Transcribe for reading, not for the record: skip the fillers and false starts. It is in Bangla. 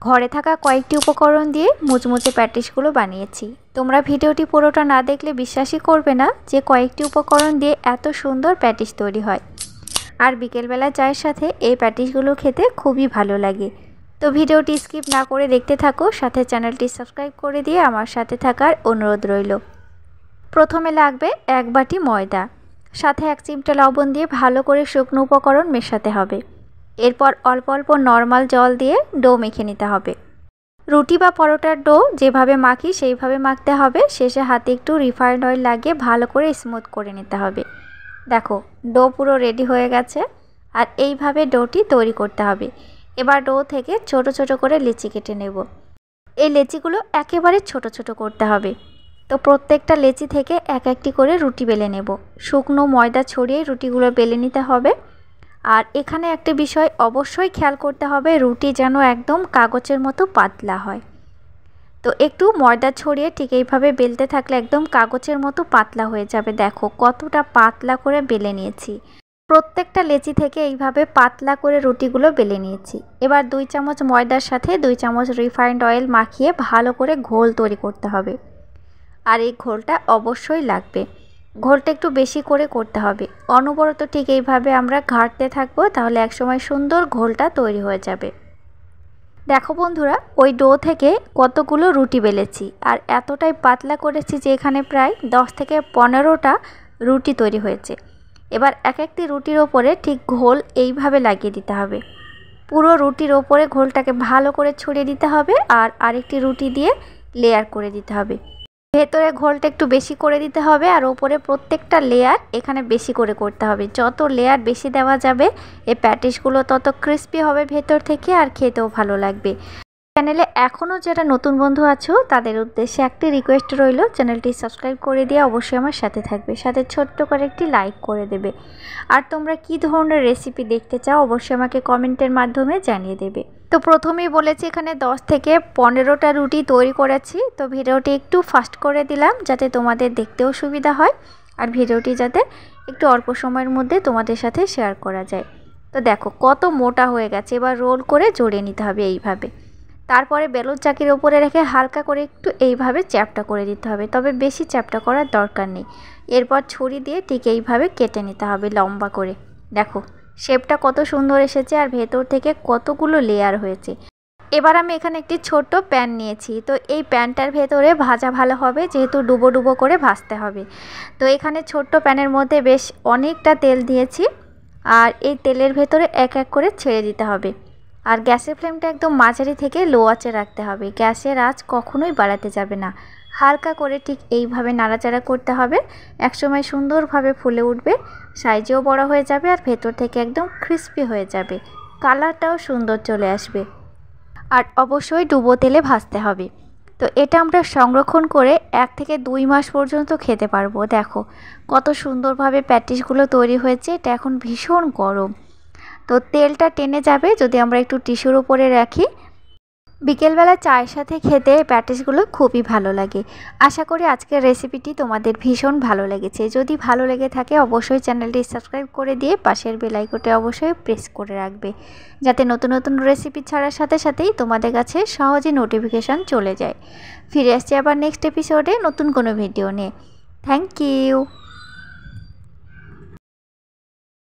ঘরে থাকা কয়েকটি উপকরণ দিয়ে মুচমুচে প্যাটিসগুলো বানিয়েছি। তোমরা ভিডিওটি পুরোটা না দেখলে বিশ্বাসই করবে না যে কয়েকটি উপকরণ দিয়ে এত সুন্দর প্যাটিস তৈরি হয়। আর বিকেলবেলা চায়ের সাথে এই প্যাটিসগুলো খেতে খুবই ভালো লাগে। তো ভিডিওটি স্কিপ না করে দেখতে থাকো, সাথে চ্যানেলটি সাবস্ক্রাইব করে দিয়ে আমার সাথে থাকার অনুরোধ রইল। প্রথমে লাগবে 1 বাটি ময়দা, সাথে 1 চিমটা লবণ দিয়ে ভালো করে শুকনো উপকরণ মেশাতে হবে। এরপর অল্প অল্প নর্মাল জল দিয়ে ডো মেখে নিতে হবে। রুটি বা পরোটার ডো যেভাবে মাখি সেইভাবে মাখতে হবে। শেষে হাতে একটু রিফাইন্ড অয়েল লাগিয়ে ভালো করে স্মুথ করে নিতে হবে। দেখো ডো পুরো রেডি হয়ে গেছে। আর এইভাবে ডোটি তৈরি করতে হবে। এবার ডো থেকে ছোট ছোট করে লেচি কেটে নেব। এই লেচিগুলো একেবারে ছোট ছোট করতে হবে। তো প্রত্যেকটা লেচি থেকে এক একটি করে রুটি বেলে নেব। শুকনো ময়দা ছড়িয়ে রুটিগুলো বেলে নিতে হবে। আর এখানে একটা বিষয় অবশ্যই খেয়াল করতে হবে, রুটি যেন একদম কাগজের মতো পাতলা হয়। তো একটু ময়দা ছড়িয়ে ঠিক এইভাবে বেলতে থাকলে একদম কাগজের মতো পাতলা হয়ে যাবে। দেখো কতটা পাতলা করে বেলে নিয়েছি। প্রত্যেকটা লেচি থেকে এইভাবে পাতলা করে রুটিগুলো বেলে নিয়েছি। এবার 2 চামচ ময়দার সাথে 2 চামচ রিফাইন্ড অয়েল মাখিয়ে ভালো করে ঘোল তৈরি করতে হবে। আর এই ঘোলটা অবশ্যই লাগবে। ঘোলটা একটু বেশি করে করতে হবে। অনবরত ঠিক এইভাবে আমরা ঘাঁটতে থাকবো, তাহলে একসময় সুন্দর ঘোলটা তৈরি হয়ে যাবে। দেখো বন্ধুরা, ওই ডো থেকে কতগুলো রুটি বেলেছি আর এতটাই পাতলা করেছি যে এখানে প্রায় 10 থেকে 15টা রুটি তৈরি হয়েছে। এবার এক একটি রুটির ওপরে ঠিক ঘোল এইভাবে লাগিয়ে দিতে হবে। পুরো রুটির ওপরে ঘোলটাকে ভালো করে ছড়িয়ে দিতে হবে আর আরেকটি রুটি দিয়ে লেয়ার করে দিতে হবে। ভেতরে ঘোলটা একটু বেশি করে দিতে হবে আর ওপরে প্রত্যেকটা লেয়ার এখানে বেশি করে করতে হবে। যত লেয়ার বেশি দেওয়া যাবে এই প্যাটিসগুলো তত ক্রিস্পি হবে ভেতর থেকে আর খেতেও ভালো লাগবে। চ্যানেলে এখনও যারা নতুন বন্ধু আছো তাদের উদ্দেশ্যে একটি রিকোয়েস্ট রইল, চ্যানেলটি সাবস্ক্রাইব করে দিয়ে অবশ্যই আমার সাথে থাকবে, সাথে ছোট্ট করে একটি লাইক করে দেবে। আর তোমরা কী ধরনের রেসিপি দেখতে চাও অবশ্যই আমাকে কমেন্টের মাধ্যমে জানিয়ে দেবে। তো প্রথমেই বলেছি এখানে 10 থেকে 15টা রুটি তৈরি করেছি। তো ভিডিওটি একটু ফাস্ট করে দিলাম যাতে তোমাদের দেখতেও সুবিধা হয় আর ভিডিওটি যাতে একটু অল্প সময়ের মধ্যে তোমাদের সাথে শেয়ার করা যায়। তো দেখো কত মোটা হয়ে গেছে। এবার রোল করে জড়িয়ে নিতে হবে এইভাবে। তারপরে বেলুন চাকির ওপরে রেখে হালকা করে একটু এইভাবে চ্যাপটা করে দিতে হবে, তবে বেশি চ্যাপটা করার দরকার নেই। এরপর ছুরি দিয়ে ঠিক এইভাবে কেটে নিতে হবে লম্বা করে। দেখো শেপটা কত সুন্দর এসেছে আর ভেতর থেকে কতগুলো লেয়ার হয়েছে। এবার আমি এখানে একটি ছোট্ট প্যান নিয়েছি। তো এই প্যানটার ভেতরে ভাজা ভালো হবে, যেহেতু ডুবো ডুবো করে ভাজতে হবে। তো এখানে ছোট্ট প্যানের মধ্যে বেশ অনেকটা তেল দিয়েছি আর এই তেলের ভেতরে এক এক করে ছেড়ে দিতে হবে। আর গ্যাসের ফ্লেমটা একদম মাঝারি থেকে লো আঁচে রাখতে হবে। গ্যাসের আঁচ কখনোই বাড়াতে যাবে না। হালকা করে ঠিক এইভাবে নাড়াচাড়া করতে হবে। একসময় সুন্দরভাবে ফুলে উঠবে, সাইজেও বড় হয়ে যাবে আর ভেতর থেকে একদম ক্রিস্পি হয়ে যাবে, কালারটাও সুন্দর চলে আসবে। আর অবশ্যই ডুবো তেলে ভাজতে হবে। তো এটা আমরা সংরক্ষণ করে 1 থেকে 2 মাস পর্যন্ত খেতে পারবো। দেখো কত সুন্দরভাবে প্যাটিসগুলো তৈরি হয়েছে। এটা এখন ভীষণ গরম, তো তেলটা টেনে যাবে যদি আমরা একটু টিস্যুর উপরে রাখি। বিকেলবেলা চায়ের সাথে খেতে প্যাটিসগুলো খুবই ভালো লাগে। আশা করি আজকের রেসিপিটি তোমাদের ভীষণ ভালো লেগেছে। যদি ভালো লেগে থাকে অবশ্যই চ্যানেলটি সাবস্ক্রাইব করে দিয়ে পাশের বেল আইকনটি অবশ্যই প্রেস করে রাখবে, যাতে নতুন নতুন রেসিপি ছাড়ার সাথে সাথেই তোমাদের কাছে সহজে নোটিফিকেশান চলে যায়। ফিরে আসছি আবার নেক্সট এপিসোডে নতুন কোনো ভিডিও নিয়ে। Thank you.